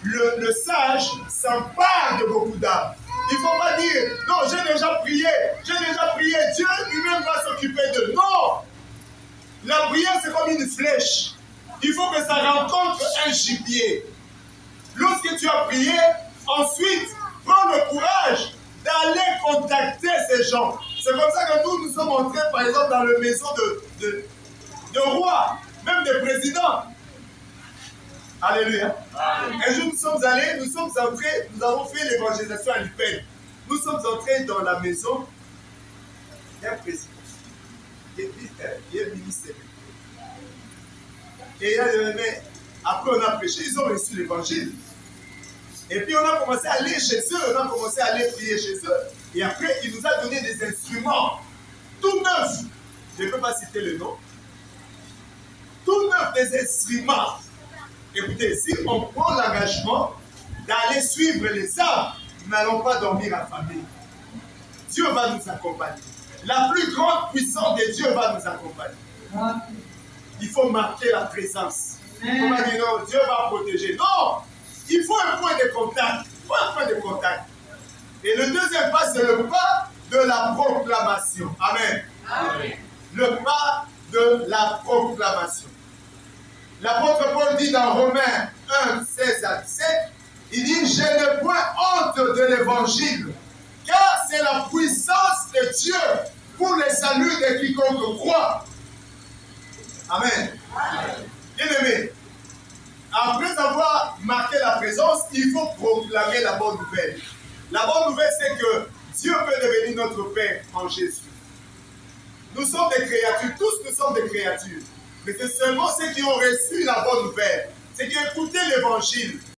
le sage s'empare de beaucoup d'âmes. Il ne faut pas dire, non, j'ai déjà prié, Dieu lui-même va s'occuper d'eux. Non! La prière, c'est comme une flèche. Il faut que ça rencontre un gibier. Lorsque tu as prié, ensuite, prends le courage d'aller contacter ces gens. C'est comme ça que nous sommes entrés, par exemple, dans la maison de rois, même des présidents. Alléluia. Un jour, nous avons fait l'évangélisation à l'UPEN. Nous sommes entrés dans la maison d'un président. Il est ministre. Et après, on a prêché, ils ont reçu l'évangile. Et puis, on a commencé à aller chez eux, on a commencé à aller prier chez eux. Et après, il nous a donné des instruments tout neufs. Je ne peux pas citer le nom. Tout neuf, des instruments. Écoutez, si on prend l'engagement d'aller suivre les âmes, nous n'allons pas dormir affamés. Dieu va nous accompagner. La plus grande puissance de Dieu va nous accompagner. Il faut marquer la présence. Il ne faut pas dire non, Dieu va protéger. Non, il faut un point de contact. Et le deuxième pas, c'est le pas de la proclamation. Amen. Amen. Le pas de la proclamation. L'apôtre Paul dit dans Romains 1, 16 à 17, il dit, je n'ai point honte de l'évangile, car c'est la puissance de Dieu pour le salut de quiconque croit. Amen. Bien-aimé, après avoir marqué la présence, il faut proclamer la bonne nouvelle. La bonne nouvelle, c'est que Dieu peut devenir notre Père en Jésus. Nous sommes des créatures, tous nous sommes des créatures. Mais c'est seulement ceux qui ont reçu la bonne nouvelle, ceux qui ont écouté l'évangile,